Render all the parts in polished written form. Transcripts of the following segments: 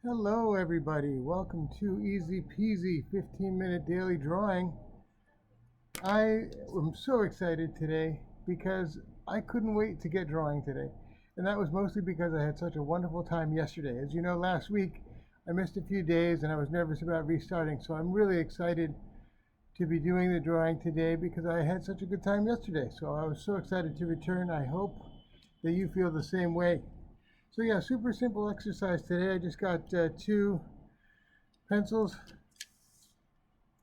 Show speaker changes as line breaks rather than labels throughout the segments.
Hello everybody, welcome to Easy Peasy 15-minute daily drawing. I am so excited today because I couldn't wait to get drawing today. And that was mostly because I had such a wonderful time yesterday. As you know, last week I missed a few days and I was nervous about restarting. So I'm really excited to be doing the drawing today because I had such a good time yesterday. So I was so excited to return. I hope that you feel the same way. So yeah, super simple exercise today. I just got two pencils,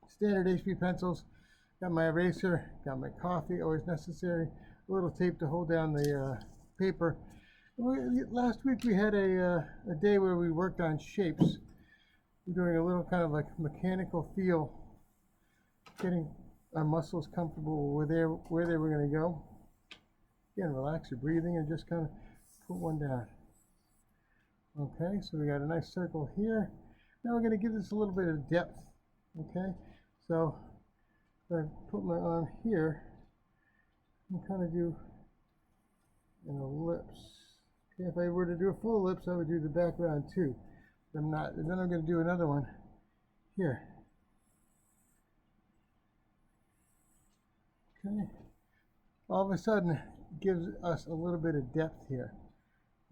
standard HB pencils. Got my eraser, got my coffee, always necessary. A little tape to hold down the paper. Last week we had a day where we worked on shapes. We're doing a little kind of like mechanical feel, getting our muscles comfortable with where they were going to go. Again, relax your breathing and just kind of put one down. Okay, so we got a nice circle here. Now we're going to give this a little bit of depth. Okay, so if I put my arm here and kind of do an ellipse. Okay, if I were to do a full ellipse, I would do the background too. But I'm not. And then I'm going to do another one here. Okay, all of a sudden it gives us a little bit of depth here.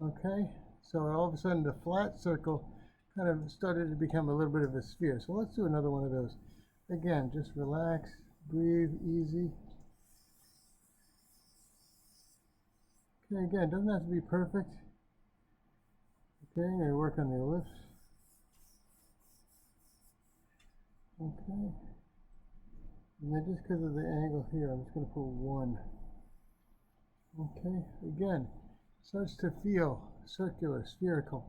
Okay, so all of a sudden the flat circle kind of started to become a little bit of a sphere. So let's do another one of those. Again, just relax, breathe, easy. Okay, again, it doesn't have to be perfect. Okay, I'm going to work on the ellipse. Okay, and then just because of the angle here, I'm just going to put one. Okay, again, starts to feel circular, spherical.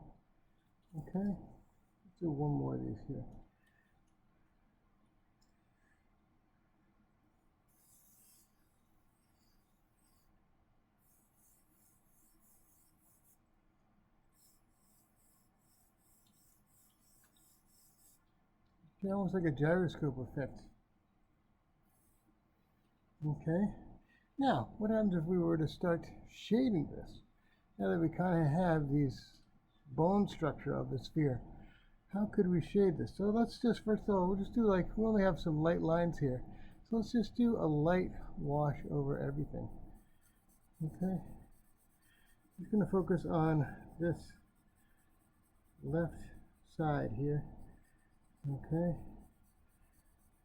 Okay, let's do one more of these here. Okay, almost like a gyroscope effect. Okay, now what happens if we were to start shading this? Now that we kind of have these bone structure of the sphere, how could we shade this? So let's just, first of all, we'll just do like, we only have some light lines here. So let's just do a light wash over everything. Okay. I'm just going to focus on this left side here. Okay.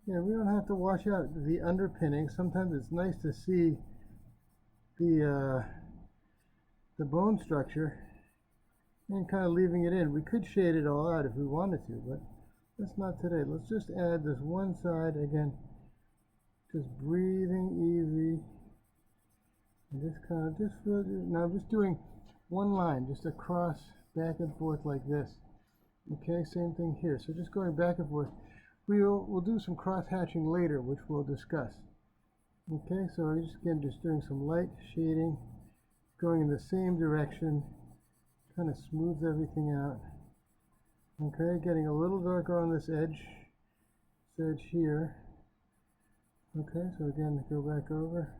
Yeah, we don't have to wash out the underpinning. Sometimes it's nice to see the bone structure and kind of leaving it in. We could shade it all out if we wanted to, but that's not today. Let's just add this one side again, just breathing easy, and just kind of now I'm just doing one line, just across, back and forth like this. Okay, same thing here. So just going back and forth. We'll do some cross hatching later, which we'll discuss. Okay, so I'm just doing some light shading, going in the same direction. Kind of smooths everything out. Okay, getting a little darker on this edge here. Okay, so again, go back over.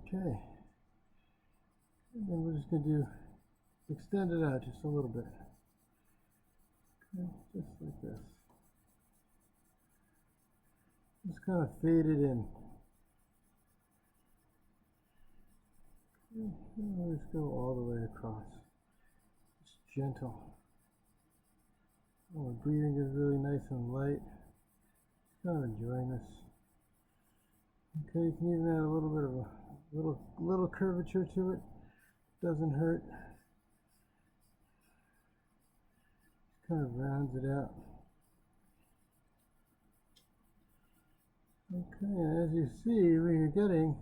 Okay, and then we're just going to extend it out just a little bit. Okay, just like this. Just kind of fade it in. Okay, let's go all the way across. Just gentle. Oh, the breathing is really nice and light. Just kind of enjoying this. Okay, you can even add a little bit of a little curvature to it. Doesn't hurt. Just kind of rounds it out. Okay, and as you see, we're getting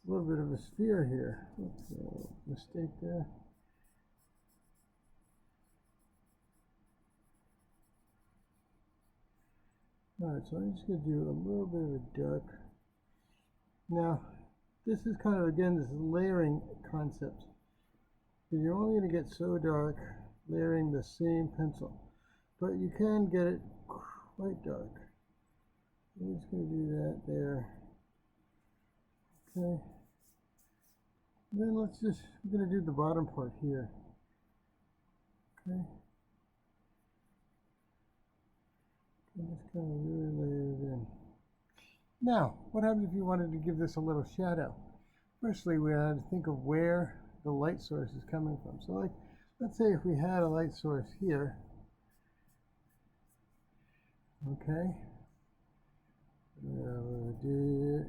a little bit of a sphere here. Oops, a mistake there. Alright, so I'm just going to do a little bit of a dark. Now, this is kind of, again, this layering concept. You're only going to get so dark layering the same pencil, but you can get it quite dark. We're just going to do that there. Okay. Then we're going to do the bottom part here. Okay. And just kind of really lay it in. Now, what happens if you wanted to give this a little shadow? Firstly, we had to think of where the light source is coming from. So like, let's say if we had a light source here, okay, we'll do it.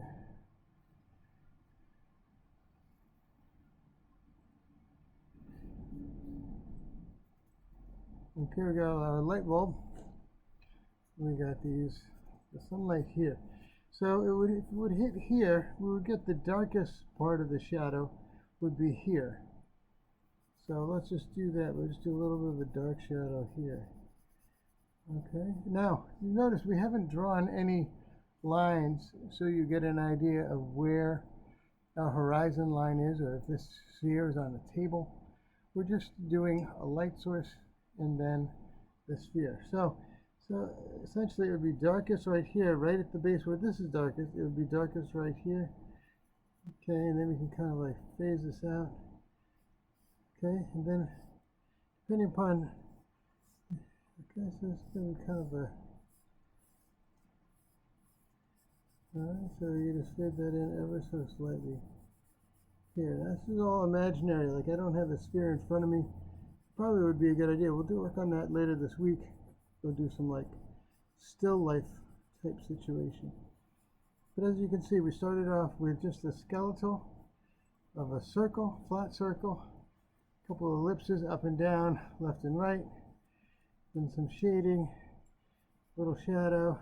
Okay, we got our light bulb. We got the sunlight here. So if it would hit here, we would get the darkest part of the shadow would be here. So let's just do that. We'll just do a little bit of a dark shadow here. Okay, now you notice we haven't drawn any lines so you get an idea of where our horizon line is, or if this sphere is on the table. We're just doing a light source and then the sphere. So essentially it would be darkest right here, right at the base where this is darkest. It would be darkest right here. Okay, and then we can kind of like phase this out. Okay, and then depending upon, okay, so it's going to be kind of a, alright, so you just fade that in ever so slightly. Here, this is all imaginary, like I don't have a sphere in front of me. Probably would be a good idea. We'll work on that later this week. We'll do some like still life type situation. But as you can see, we started off with just a skeletal of a circle, flat circle, a couple of ellipses up and down, left and right, then some shading, little shadow.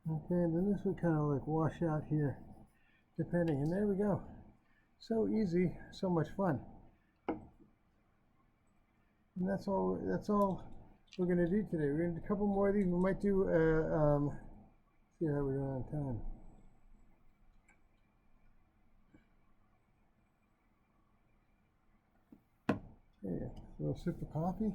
Okay, and then this would kind of like wash out here, depending. And there we go. So easy, so much fun. And that's all we're going to do today. We're going to do a couple more of these. We might do see how we're doing on time. Okay, a little sip of coffee.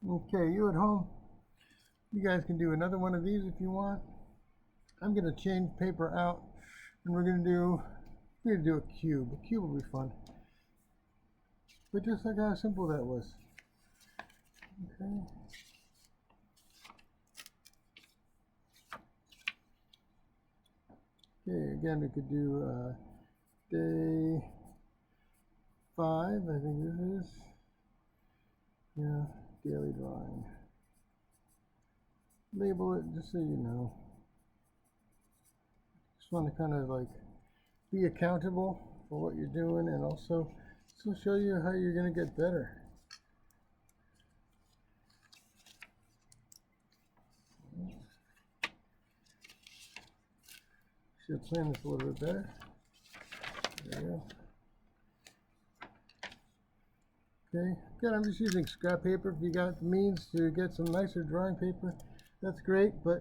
Okay, you at home, you guys can do another one of these if you want. I'm going to change paper out, and we're going to do a cube. A cube will be fun. But just like how simple that was. Okay. Okay, again, we could do day 5, I think this is. Yeah, daily drawing. Label it just so you know. Just want to kind of like be accountable for what you're doing, and also show you how you're going to get better. Should plan this a little bit better. There you go. Okay, again, I'm just using scrap paper. If you got the means to get some nicer drawing paper, that's great, but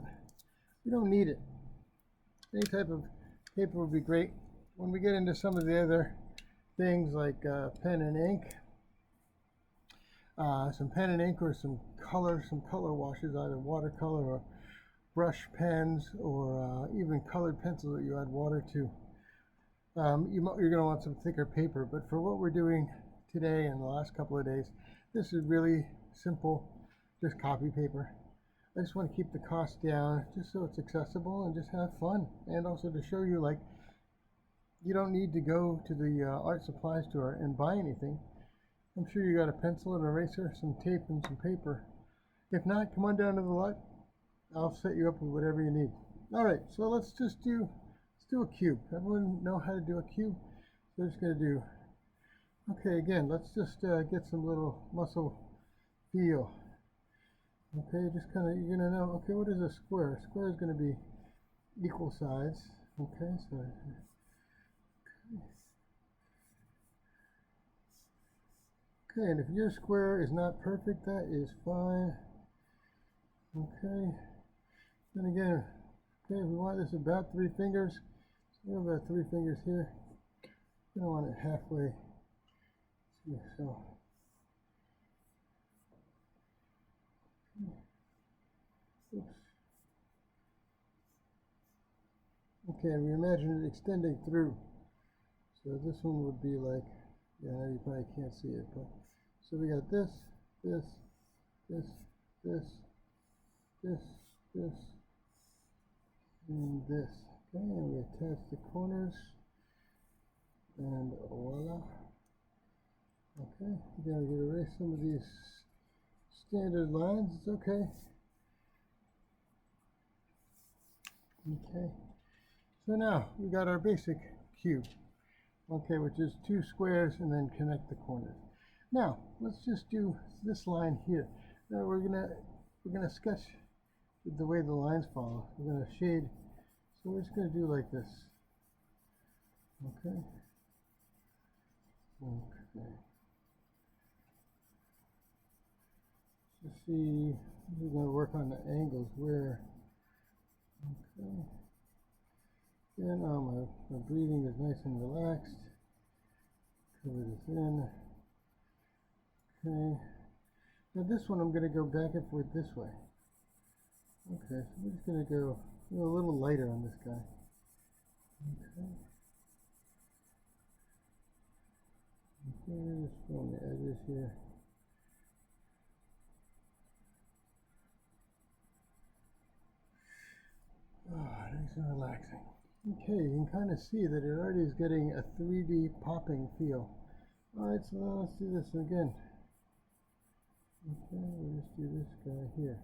you don't need it. Any type of paper would be great. When we get into some of the other things like pen and ink, some pen and ink or some color washes, either watercolor or brush pens, or even colored pencils that you add water to. You're going to want some thicker paper, but for what we're doing today and the last couple of days, this is really simple, just copy paper. I just want to keep the cost down just so it's accessible and just have fun, and also to show you, like, you don't need to go to the art supply store and buy anything. I'm sure you got a pencil, an eraser, some tape, and some paper. If not, come on down to the lot. I'll set you up with whatever you need. All right, so let's do a cube. Everyone know how to do a cube? So we're just going to do, okay, again, let's just get some little muscle feel. Okay, just kind of, you're going to know, okay, what is a square? A square is going to be equal size. Okay, so, okay, and if your square is not perfect, that is fine. Okay, then again, Okay, we want this about 3 fingers. So we have about 3 fingers here. We don't want it halfway. So, oops. Okay, we imagine it extending through. So this one would be like, yeah, I know you probably can't see it, but so we got this, this, this, this, this, this, and this. Okay, and we attach the corners, and voila. Okay, again, we're going to erase some of these standard lines. It's okay. Okay, so now we got our basic cube. Okay, which is 2 squares and then connect the corners. Now let's just do this line here. Now we're gonna sketch the way the lines follow. We're gonna shade. So we're just gonna do like this. Okay. Okay. Let's see. We're gonna work on the angles where. Okay. And my breathing is nice and relaxed. Cover this in. Okay. Now this one I'm going to go back and forth this way. Okay, so we're just going to go a little lighter on this guy. Okay. Okay, just fill in the edges here. Nice and relaxing. Okay, you can kind of see that it already is getting a 3D popping feel. Alright, so now let's do this again. Okay, we'll just do this guy here.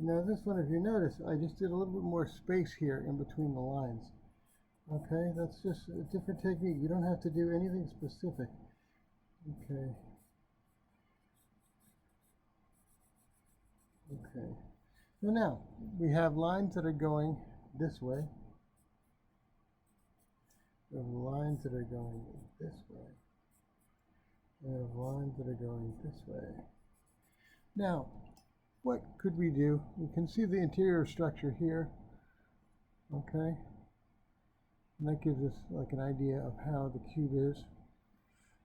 Now this one, if you notice, I just did a little bit more space here in between the lines. Okay, that's just a different technique. You don't have to do anything specific. Okay. Okay. So now, we have lines that are going this way. We have lines that are going this way. We have lines that are going this way. Now, what could we do? We can see the interior structure here. Okay. And that gives us like an idea of how the cube is.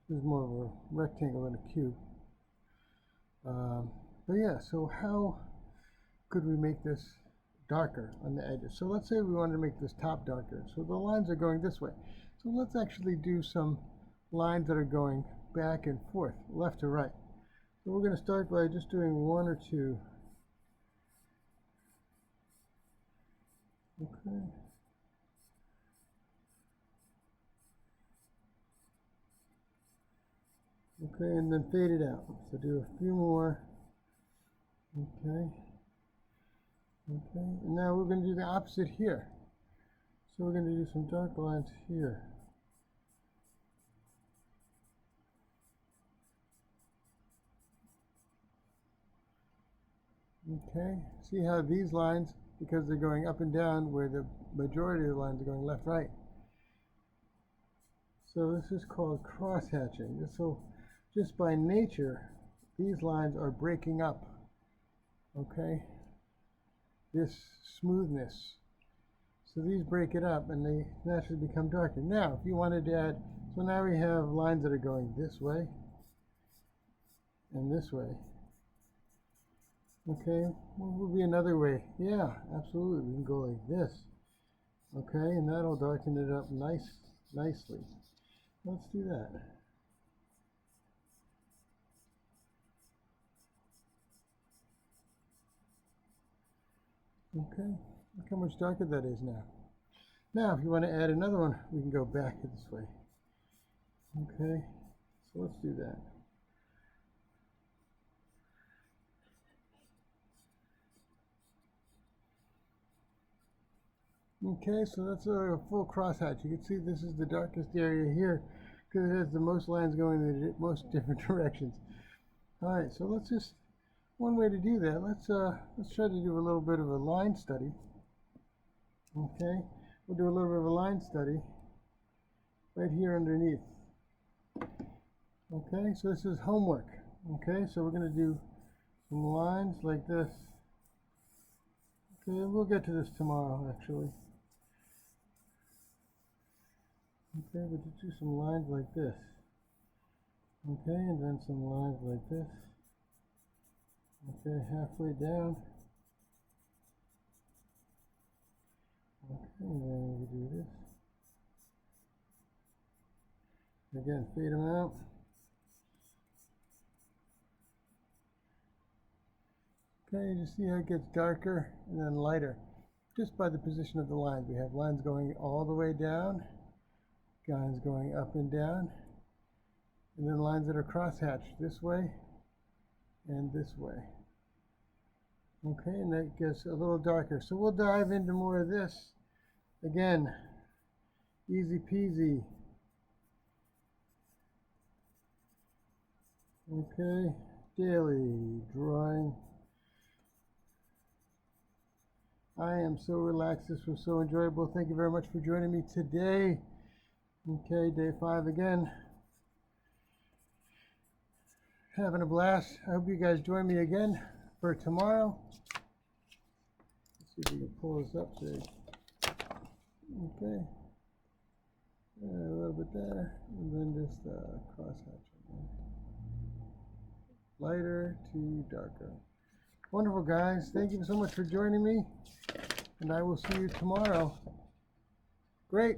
This is more of a rectangle than a cube. But yeah, so how could we make this darker on the edges? So let's say we wanted to make this top darker. So the lines are going this way. So let's actually do some lines that are going back and forth, left to right. So we're going to start by just doing 1 or 2. Okay. Okay, and then fade it out. So do a few more. Okay. Okay, and now we're going to do the opposite here. So we're going to do some dark lines here. Okay, see how these lines, because they're going up and down, where the majority of the lines are going left, right. So this is called cross-hatching. This will, just by nature, these lines are breaking up. Okay, this smoothness. So these break it up and they naturally become darker. Now, if you wanted to add, so now we have lines that are going this way and this way. Okay, what would be another way? Yeah, absolutely. We can go like this. Okay, and that'll darken it up nicely. Let's do that. Okay, look how much darker that is now. Now, if you want to add another one, we can go back this way. Okay, so let's do that. Okay, so that's a full crosshatch. You can see this is the darkest area here because it has the most lines going in the most different directions. All right, so let's just, one way to do that, let's try to do a little bit of a line study. Okay, we'll do a little bit of a line study right here underneath. Okay, so this is homework. Okay, so we're going to do some lines like this. Okay, we'll get to this tomorrow, actually. Okay, but just do some lines like this. Okay, and then some lines like this. Okay, halfway down. Okay, and then we do this. Again, fade them out. Okay, you see how it gets darker and then lighter just by the position of the lines. We have lines going all the way down, lines going up and down, and then lines that are crosshatched this way and this way. Okay, and that gets a little darker. So we'll dive into more of this. Again, easy peasy. Okay, daily drawing. I am so relaxed. This was so enjoyable. Thank you very much for joining me today. Okay, day 5 again. Having a blast. I hope you guys join me again for tomorrow. Let's see if we can pull this up today. Okay. A little bit there, and then just crosshatch. Lighter to darker. Wonderful, guys. Thank you so much for joining me, and I will see you tomorrow. Great.